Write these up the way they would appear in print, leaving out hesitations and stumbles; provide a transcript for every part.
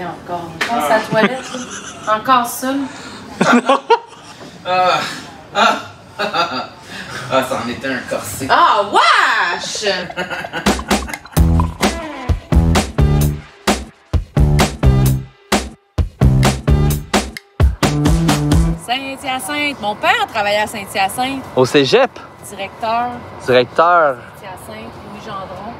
fait encore? Je pense à la toilette. Là. Encore ça. Ça en était un corset. Ah, wesh! Saint-Hyacinthe. Mon père travaillait à Saint-Hyacinthe. Au cégep? Directeur. Directeur. Saint-Hyacinthe, Louis Gendron.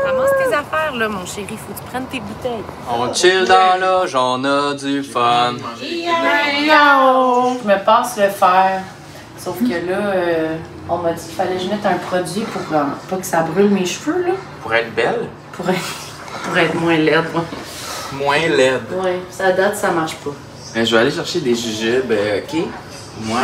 Ramasse tes affaires, là, mon chéri. Faut que tu prennes tes bouteilles. On chill dans l'âge, on a du fun. Je me passe le fer. Sauf que là, on m'a dit qu'il fallait que je mette un produit pour pas que ça brûle mes cheveux, là. Pour être belle? Pour être moins laide, moi. Moins laide. Ouais, ça date, ça marche pas. Je vais aller chercher des jujubes, OK? Moi,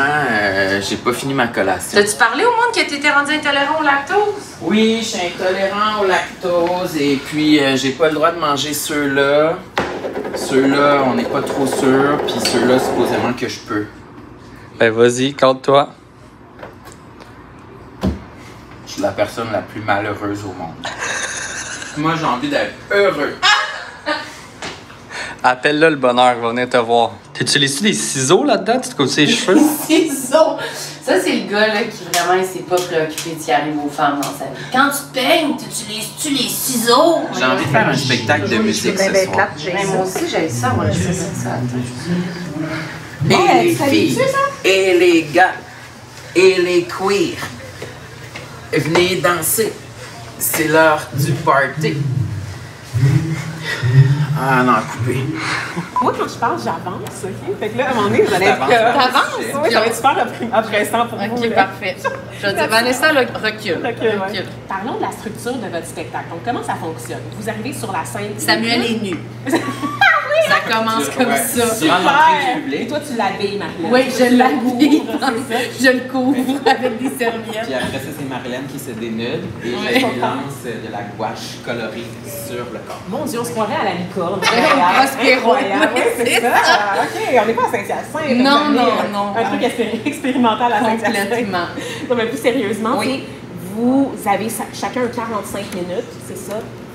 j'ai pas fini ma collation. T'as-tu parlé au monde que t'étais rendu intolérant au lactose? Oui, je suis intolérant au lactose et puis j'ai pas le droit de manger ceux-là. Ceux-là, on n'est pas trop sûr, puis ceux-là, supposément que je peux. Ben vas-y, compte-toi. Je suis la personne la plus malheureuse au monde. Moi, j'ai envie d'être heureux. Appelle-le le bonheur, il va venir te voir. T'utilises-tu des ciseaux là-dedans? Tu te coupes les cheveux? Ciseaux! Ça, c'est le gars là, qui vraiment il s'est pas préoccupé de ce qui arrive aux femmes dans sa vie. Quand tu peignes, t'utilises-tu les ciseaux? J'ai envie de faire un spectacle de musique ce soir. Mais moi aussi, j'ai ça, moi, je sais ça. Et les filles, et les gars, et les queers, venez danser. C'est l'heure du party. Ah non, coupé. Moi, quand je parle, j'avance, OK? Fait que là, à un moment donné, vous allez être comme... T'avances? Oui, ça va être super oppressant pour vous. Ok, là. parfait. Je vais dire, Vanessa, là, recule. Ouais. Parlons de la structure de votre spectacle. Donc, comment ça fonctionne? Vous arrivez sur la scène... Samuel est nu. Ça commence comme ça. Durant l'entrée du public. Et toi, tu l'habilles, Marie-Hélène. Oui, je l'habille. C'est ça. Je le couvre avec des serviettes. Puis après ça, c'est Marilyn qui se dénude et je Ouais. lui lance de la gouache colorée sur le corps. Mon Dieu, on se croirait à la licorne. Prospero. Incroyable. Oui, c'est C'est ça. OK, on n'est pas à Saint-Hyacinthe. Non, on non, est, non. Un truc expérimental à Saint-Hyacinthe. Complètement. Non, mais plus sérieusement, Oui. vous avez chacun 45 minutes, c'est ça,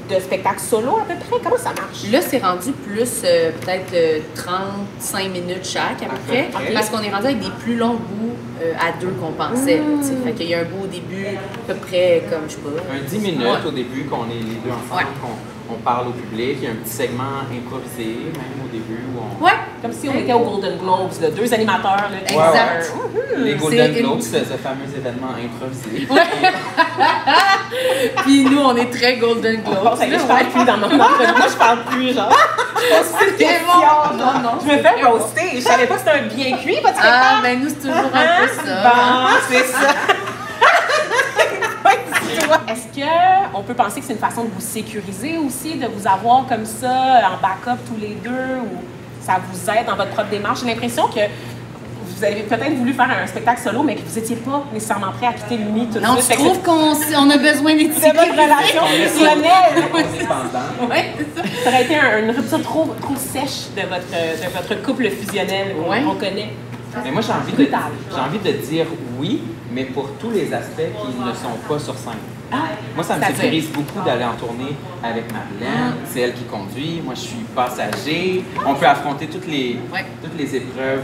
de spectacle solo à peu près. Comment ça marche? Là, c'est rendu plus peut-être 35 minutes chaque à peu près, Ok. parce qu'on est rendu avec des plus longs bouts à deux qu'on pensait. là, tu sais. Fait qu'il y a un bout au début, à peu près comme, je sais pas. Un 10 minutes Ouais. au début, qu'on est les deux ensemble, Ouais. qu'on parle au public. Il y a un petit segment improvisé, même au début, où on... Ouais, Comme si on était au Golden Globes, là, deux animateurs. Là, qui- exact. Les C'est Golden une- Globes, ce fameux événement improvisé. Puis nous, on est très Golden Bon, Globes. ça y est, là, je parle plus dans mon entrevue. Moi, je parle plus, genre. Je pose plus de C'est questions. bon. Non, non. Je me fais roaster. Je savais pas que c'était un bien cuit, votre Ah, spectacle. ben nous, c'est toujours un peu ça. Bon, c'est ça. Est-ce qu'on peut penser que c'est une façon de vous sécuriser aussi, de vous avoir comme ça en backup tous les deux, ou ça vous aide dans votre propre démarche? J'ai l'impression que vous avez peut-être voulu faire un spectacle solo, mais que vous n'étiez pas nécessairement prêt à quitter l'Uni tout de Non, suite. tu Fait que trouves qu'on a besoin d'être c'est votre relation fusionnelle. Indépendant. Ouais, c'est ça. Ça aurait été une rupture trop sèche de votre couple fusionnel. Ouais. On connaît. Mais moi, j'ai envie de dire oui, mais pour tous les aspects qui ne sont pas sur scène. Moi, ça me C'est-à-dire? sécurise beaucoup d'aller en tournée avec Marilyn. C'est elle qui conduit. Moi, je suis passager. On peut affronter toutes les épreuves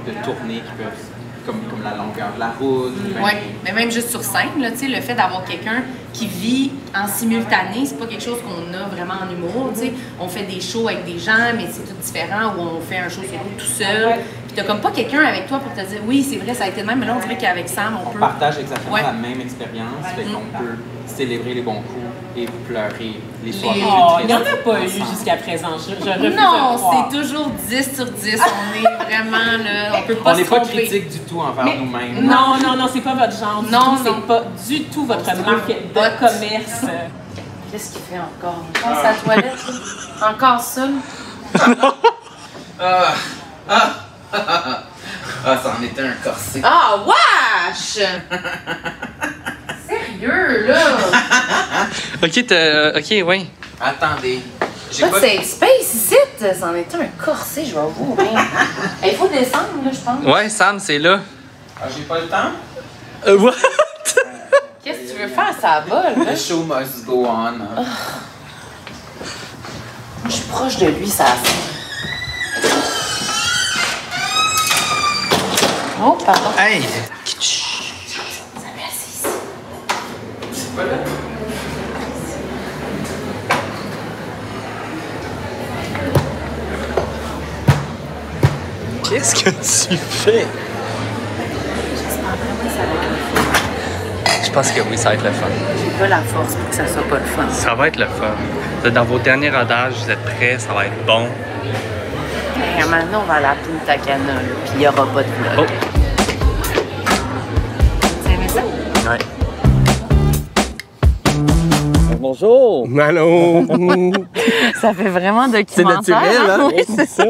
de tournée qui peuvent, comme la longueur de la route. Oui, mais même juste sur scène, là, tu sais, le fait d'avoir quelqu'un qui vit en simultané, c'est pas quelque chose qu'on a vraiment en humour. Tu sais. On fait des shows avec des gens, mais c'est tout différent, où on fait un show solo tout seul. Ouais. Puis t'as comme pas quelqu'un avec toi pour te dire, oui, c'est vrai, ça a été le même, mais là, on dirait qu'avec Sam, on On peut. partage exactement Ouais. la même expérience, fait qu'on peut célébrer les bons coups et pleurer les soirées. Oh, il plus n'y en a tristes pas eu ensemble. jusqu'à présent. Je refuse de Non, le croire. c'est toujours 10 sur 10. On est vraiment là, on peut pas On se n'est pas tromper. critique du tout envers Mais- nous-mêmes. Non, non, non, c'est pas votre genre. Du Non, tout. non. C'est pas du tout votre se trouve marque de hot. commerce. Qu'est-ce qu'il fait encore? Je pense à la toilette. Là. Encore ça. Là. Ça en était un corset. Ah, wesh! Sérieux, là? Ok, oui. Attendez. J'ai Pas pas... de safe space ici, c'en était un corset, je vais vous. Il faut descendre, là, je pense. Ouais, Sam, c'est là. Ah, j'ai pas le temps? What? Qu'est-ce que tu veux faire, ça va, là? The show must go on. Je suis proche de lui, ça. Oh, pardon. Hey! Samuel, c'est ici. Qu'est-ce que tu fais? Je pense que oui, ça va être le fun. J'ai pas la force pour que ça soit pas le fun. Ça va être le fun. Vous êtes dans vos derniers rodages, vous êtes prêts, ça va être bon. Et maintenant, on va à la Punta Cana, là, puis il n'y aura pas de vlog. Oh. Tu aimais ça? Ouais. Bonjour! Allô? Ça fait vraiment documentaire. C'est naturel, hein? Oui, c'est ça.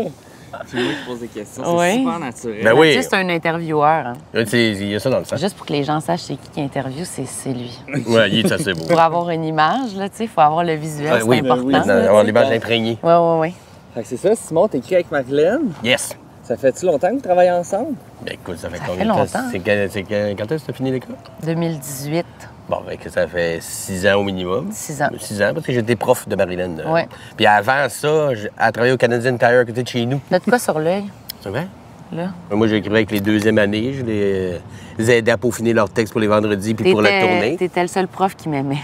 C'est moi qui pose des questions, Oui. c'est super naturel. Ben oui. Tu sais, c'est un intervieweur. Hein. Il y a ça dans le sang. Juste pour que les gens sachent c'est qui interviewe, c'est lui. Ouais, il est assez beau. Pour avoir une image, là, tu sais, il faut avoir le visuel, Ouais, c'est oui, important. oui, là, avoir tu sais. l'image imprégnée. Oui. Fait que c'est ça, Simon, t'écris avec Marilyn. Yes! Ça fait-tu longtemps que vous travaillez ensemble? Ben écoute, ça fait Ça combien fait de temps? longtemps. Quand est-ce que tu as fini l'école? 2018. Bon, ben que ça fait 6 ans au minimum. 6 ans. 6 ans, parce que j'étais prof de Marilyn. Ouais. Puis avant ça, elle travaillait au Canadian Tire à côté de chez nous. Là, de quoi sur l'œil, C'est vrai? là? Moi, j'écrivais avec les deuxièmes années. Je les aidais à peaufiner leurs textes pour les vendredis puis pour la tournée. T'étais le seul prof qui m'aimait.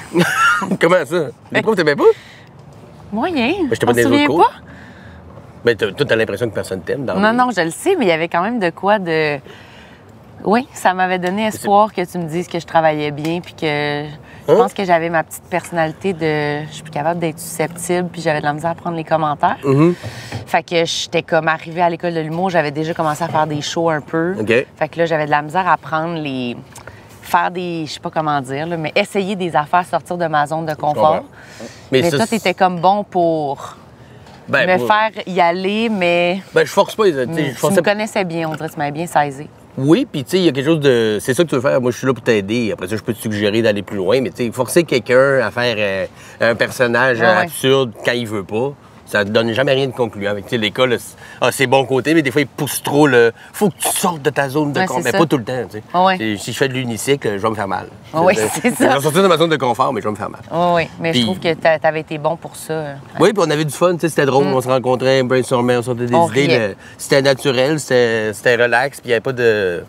Comment ça? Les profs t'aimaient pas? Moyen. Ben, j'étais pas On se dans les souvient autres pas? cours. Ben, toi, t'as l'impression que personne t'aime dans Non, non, je le sais, mais il y avait quand même de quoi de... Oui, ça m'avait donné espoir que tu me dises que je travaillais bien, puis que je pense que j'avais ma petite personnalité de... Je suis plus capable d'être susceptible, puis j'avais de la misère à prendre les commentaires. Fait que j'étais comme arrivée à l'école de l'humour, j'avais déjà commencé à faire des shows un peu. OK. Fait que là, j'avais de la misère à prendre les... faire des... Je sais pas comment dire, là, mais essayer des affaires, sortir de ma zone de confort. Mais ça, toi, t'étais comme bon pour... ben, me moi- faire y aller, mais Ben, je force pas. Tu sais, je tu forçais me connaissais bien, on dirait que tu m'avais bien saisi. Oui, puis tu sais, il y a quelque chose de. C'est ça que tu veux faire. Moi, je suis là pour t'aider. Après ça, je peux te suggérer d'aller plus loin. Mais tu sais, forcer quelqu'un à faire un personnage Ouais. absurde quand il veut pas, ça ne donne jamais rien de concluant. Tu sais, l'école a ses bons côtés, mais des fois, il pousse trop le. Faut que tu sortes de ta zone de Ouais, confort. c'est Mais ça. pas tout le temps, tu sais. Ouais. Et si je fais de l'unicycle, je vais me faire mal. Ouais, c'est ça. Je vais sortir de ma zone de confort, mais je vais me faire mal. Oui, mais Puis- je trouve que t'avais été bon pour ça. Oui, puis on avait du fun, tu sais, c'était drôle. On se rencontrait, brainstormait, on sortait des On idées. riait. C'était naturel, c'était relax, puis il n'y avait pas de.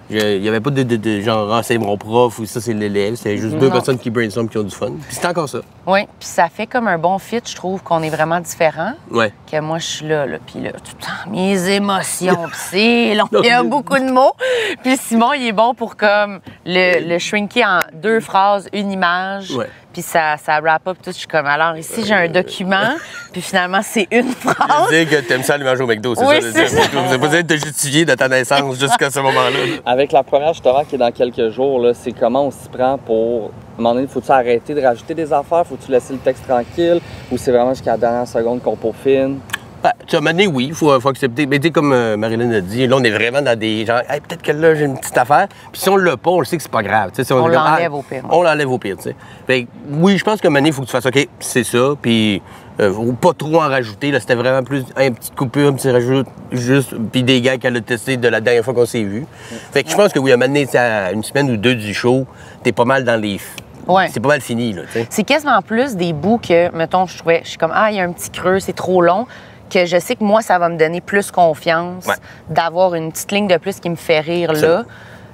Il n'y avait pas de genre, ah, c'est mon prof ou ça, c'est l'élève. C'était juste deux Non. personnes qui brainstorment qui ont du fun. Puis c'est encore ça. Oui, puis ça fait comme un bon fit, je trouve qu'on est vraiment différents. Ouais. Que moi, je suis là, puis là, tout le temps, mes émotions, puis c'est long. Il y a beaucoup de mots. Puis Simon, il est bon pour comme le shrinker en 2 phrases, une image. Ouais. Puis ça wrap up tout. Je suis comme, alors ici, j'ai un document, puis finalement, c'est une phrase. Dire que t'aimes ça aller manger au McDo, c'est Oui, ça? c'est ça. Vous n'avez pas besoin de te justifier de ta naissance jusqu'à ce moment-là. Avec la première justement qui est dans quelques jours, là, c'est comment on s'y prend pour. À un moment donné, faut-tu arrêter de rajouter des affaires? Faut-tu laisser le texte tranquille? Ou c'est vraiment jusqu'à la dernière seconde qu'on peaufine? Ben, tu sais, à un moment donné, oui, il faut accepter. Mais tu sais, comme Marilyn a dit, là, on est vraiment dans des gens. Hey, peut-être que là, j'ai une petite affaire. Puis si on l'a pas, on le sait que c'est pas grave. Tu sais, si On est comme, l'enlève au pire. On l'enlève au pire, tu sais. Fait que, oui, je pense qu'à un moment donné, il faut que tu fasses OK, c'est ça. Puis faut pas trop en rajouter. Là, c'était vraiment plus une petite coupure, un petit rajout, juste. Puis des gars qu'elle a testé de la dernière fois qu'on s'est vu. Fait que je pense que oui, à un moment donné, tu sais, à une semaine ou deux du show, t'es pas mal dans les. Ouais. C'est pas mal fini, là, tu sais. C'est quasiment plus des bouts que, mettons, je suis comme, ah, il y a un petit creux, c'est trop long, que je sais que moi, ça va me donner plus confiance Ouais. d'avoir une petite ligne de plus qui me fait rire là, Absolument.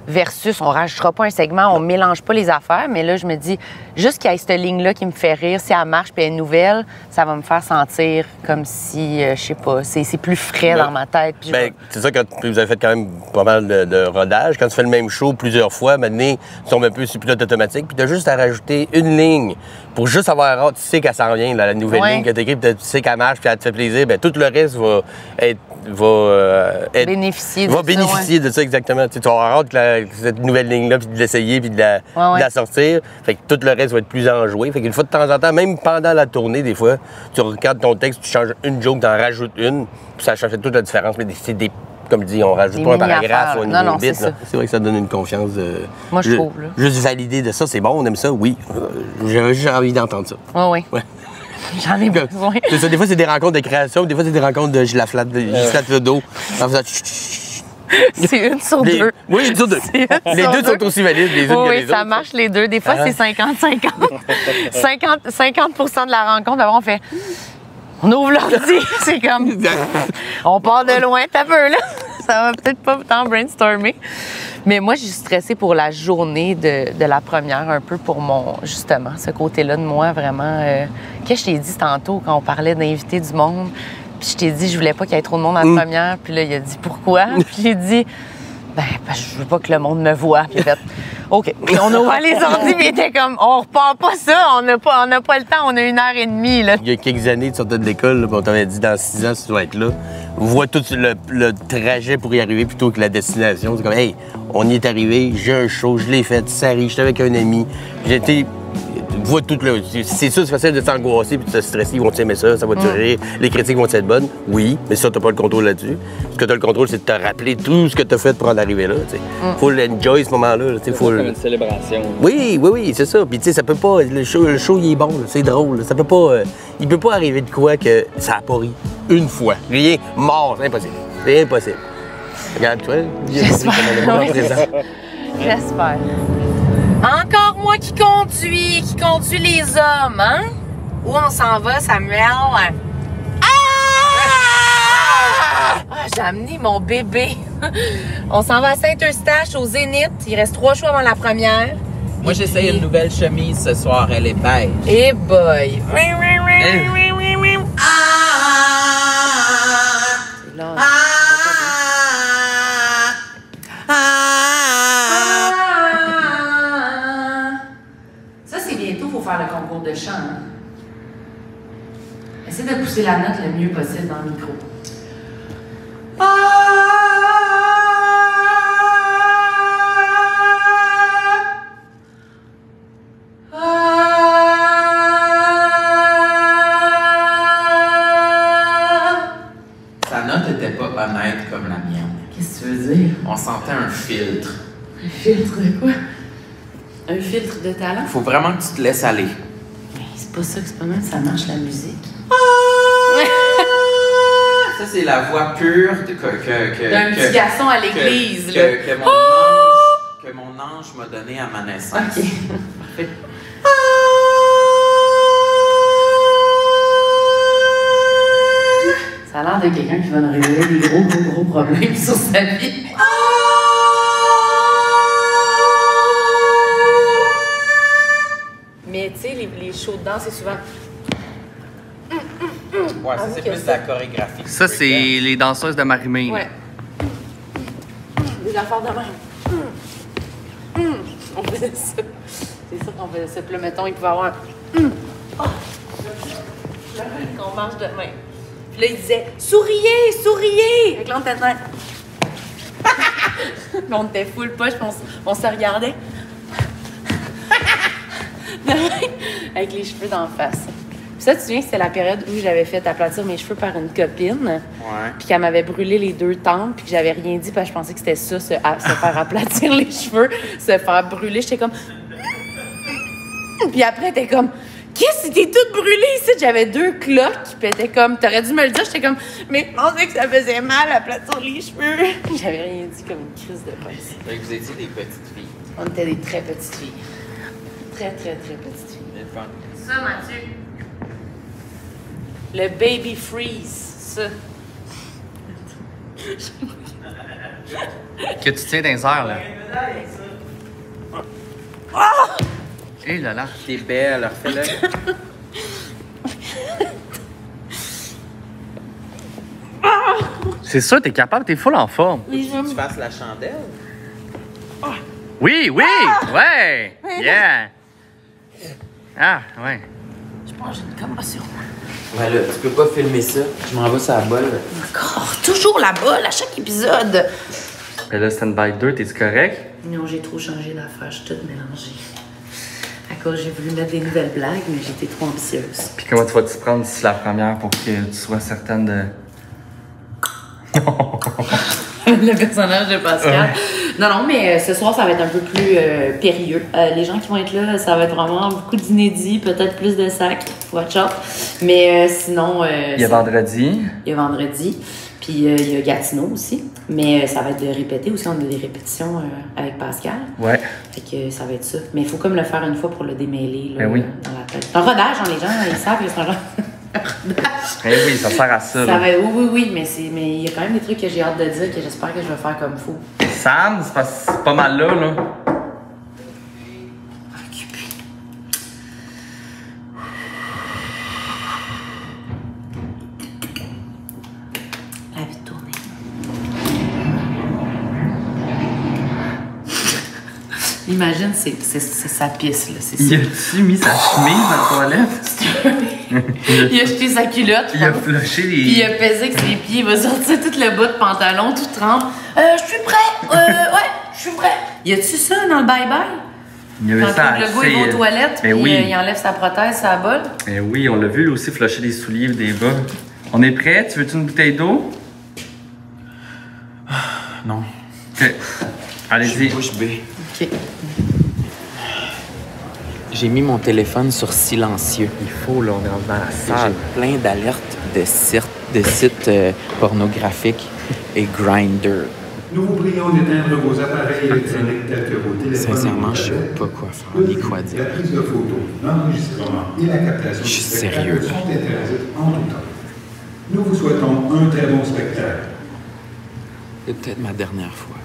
versus on rajoutera pas un segment, on mélange pas les affaires, mais là, je me dis, juste qu'il y ait cette ligne-là qui me fait rire, si elle marche puis elle est nouvelle, ça va me faire sentir comme si, je sais pas, c'est plus frais dans ma tête. Puis je Ben, vais- c'est ça, quand vous avez fait quand même pas mal de rodage. Quand tu fais le même show plusieurs fois, maintenant, tu tombes un peu sur pilote automatique, puis tu as juste à rajouter une ligne pour juste avoir hâte. Tu sais qu'elle s'en vient, là, la nouvelle Ouais. ligne que tu écris, puis tu sais qu'elle marche, puis elle te fait plaisir. Ben, tout le reste va être. bénéficier de va ça, bénéficier de ça, exactement. Tu sais, tu vas avoir hâte que cette nouvelle ligne-là, puis de l'essayer, puis de la, Ouais. de la sortir. Fait que tout le reste va être plus enjoué. Fait qu'une fois de temps en temps, même pendant la tournée, des fois, tu regardes ton texte, tu changes une joke, tu en rajoutes une, puis ça change toute la différence. Mais c'est des. Comme je dis, on rajoute Des pas un mini-affaires, paragraphe ou un là. Non, nouveau non, bit. c'est là. ça. C'est vrai que ça donne une confiance. Moi, je trouve, là. Juste valider de ça, c'est bon, on aime ça, oui. J'avais juste envie d'entendre ça. Oui, oui. Ouais. J'en ai besoin. C'est ça, des fois, c'est des rencontres de création, des fois, c'est des rencontres de je la flatte, je flatte le dos. En faisant chut, chut, chut. C'est une sur Les- deux. Oui, une sur deux. C'est une Les sur deux deux. sont aussi valides, les unes que Oui, les ça autres. marche les deux. Des fois, Ah. c'est 50-50. 50 de la rencontre, d'abord, on fait On ouvre l'ordi, c'est comme... On part de loin, t'as peu, là. Ça va peut-être pas tant brainstormer. Mais moi, je suis stressée pour la journée de la première, un peu pour justement, ce côté-là de moi, vraiment. Qu'est-ce que je t'ai dit tantôt quand on parlait d'inviter du monde? Puis je t'ai dit, je voulais pas qu'il y ait trop de monde à la première. Puis là, il a dit, pourquoi? Puis j'ai dit, parce que je veux pas que le monde me voie. Puis il a fait, OK. Puis on a ouvert les ordi, puis il était comme, on repart pas ça, on n'a pas le temps, on a 1h30, là. Il y a quelques années, tu sortais de l'école, là, puis on t'avait dit, dans 6 ans, tu dois être là. On voit tout le trajet pour y arriver plutôt que la destination. C'est comme, hey, on y est arrivé, j'ai un show, je l'ai fait, ça arrive, j'étais avec un ami. J'étais. Vois tout le. C'est ça, c'est facile de t'angoisser puis de te stresser. Ils vont t'aimer ça, ça va te rire. Les critiques vont être bonnes, oui, mais ça, t'as pas le contrôle là-dessus. Ce que t'as le contrôle, c'est de te rappeler tout ce que t'as fait pour en arriver là. Faut l'enjoy ce moment-là. C'est comme une célébration. Oui, c'est ça. Puis tu sais, ça peut pas. Le show il est bon, c'est drôle. Ça peut pas. Il peut pas arriver de quoi que ça a pas ri. Une fois. Rien. Mort, c'est impossible. C'est impossible. Regarde, toi, J'espère. J'espère. Encore moi qui conduis les hommes, hein? Où on s'en va, Samuel? J'ai amené mon bébé. On s'en va à Saint-Eustache, au Zénith. Il reste 3 jours avant la première. Moi, j'essaye une nouvelle chemise ce soir, elle est beige. Eh boy! Ça, c'est bientôt, il faut faire le concours de chant. Hein? Essaie de pousser la note le mieux possible dans le micro. Sa note n'était pas honnête comme la mienne. Qu'est-ce que tu veux dire? On sentait un filtre. Un filtre de quoi? Un filtre de talent? Faut vraiment que tu te laisses aller. Mais c'est pas ça que c'est pas mal, ça marche la musique. Ça, c'est la voix pure d'un petit garçon à l'église. Que mon ange m'a donné à ma naissance. OK. Parfait. Ça a l'air de quelqu'un qui va nous révéler des gros problèmes sur sa vie. Mais tu sais, les shows de danse, c'est souvent... Ouais, ça, c'est plus de la chorégraphie. Ça, c'est les danseuses de Marimé. Ouais. Des affaires de même. On faisait ça. C'est ça qu'on faisait ça. Puis là, mettons, il pouvait avoir un... Qu'on marche de même. Puis là, il disait « Souriez! Souriez! » Avec là, on était dedans. Puis on était full poche, puis on se regardait. Avec les cheveux d'en face. Puis ça, tu te souviens, c'était la période où j'avais fait aplatir mes cheveux par une copine. Ouais. Puis qu'elle m'avait brûlé les 2 tempes, puis que j'avais rien dit, parce que je pensais que c'était ça, se faire aplatir les cheveux, se faire brûler. J'étais comme... Puis après, t'es comme... Qu'est-ce que t'es toute brûlée ici? J'avais 2 cloques, puis t'es comme... T'aurais dû me le dire. J'étais comme... Mais je pensais que ça faisait mal aplatir les cheveux. J'avais rien dit, comme une crise de pince. Donc, vous étiez des petites filles. On était des très petites filles. Très petites filles. Ça, Mathieu. Le baby freeze, ça. Que tu tiens dans les airs, là. Hé là là. T'es belle, refais-le. C'est sûr, t'es capable, t'es full en forme. Tu fasses la chandelle? Oui, ouais. Yeah. Ah, ouais. Je pense que j'ai une commotion. Ouais, là, tu peux pas filmer ça. Je m'en vais sur la bolle. Encore, toujours la bolle à chaque épisode. Et là, Stand-by 2, t'es-tu correct? Non, j'ai trop changé d'affaires, je suis toute mélangée. À cause, j'ai voulu mettre des nouvelles blagues, mais j'étais trop ambitieuse. Puis comment tu vas t'y prendre d'ici la première pour que tu sois certaine de... Le personnage de Pascal. Non, mais ce soir, ça va être un peu plus périlleux. Les gens qui vont être là, ça va être vraiment beaucoup d'inédits, peut-être plus de sacs. Watch out. Mais sinon... Il y a vendredi. Il y a vendredi. Puis il y a Gatineau aussi. Mais ça va être de répéter aussi. On a des répétitions avec Pascal. Ouais. Fait que ça va être ça. Mais il faut comme le faire une fois pour le démêler là, Ben oui. dans la tête. C'est un rodage, hein, les gens, ils savent que c'est un rodage. Eh oui, ça sert à ça. Ça là. va, oui, mais il y a quand même des trucs que j'ai hâte de dire que j'espère que je vais faire comme faut. Sam, c'est pas mal là. La vie de tournée. Imagine, c'est sa piste, là. C'est Il a-tu mis sa chemise dans la toilette? Il a jeté sa culotte. Il a flushé les... Puis il a pesé avec ses pieds, il va sortir tout le bas de pantalon, tout trempe. Je suis prêt! Ouais, je suis prêt! Y a-tu ça dans le bye-bye? Il y avait Quand ça le gars il va aux toilettes, puis il enlève sa prothèse, sa bolle. Eh oui, on l'a vu lui aussi flusher des souliers des bas. On est prêt? Tu veux-tu une bouteille d'eau? Non. OK. Allez-y. Bouche bée. OK. J'ai mis mon téléphone sur silencieux. Il faut, là, on est rendu dans la salle. J'ai plein d'alertes de sites pornographiques et Grindr. Nous vous prions d'éteindre vos appareils électroniques tels que vos téléphones. Sincèrement, je sais tablettes. pas quoi faire ni quoi dire. La prise de photos, l'enregistrement et la captation Je suis du spectacle sérieux, là. sont interdites en tout temps. Nous vous souhaitons un très bon spectacle. C'est peut-être ma dernière fois.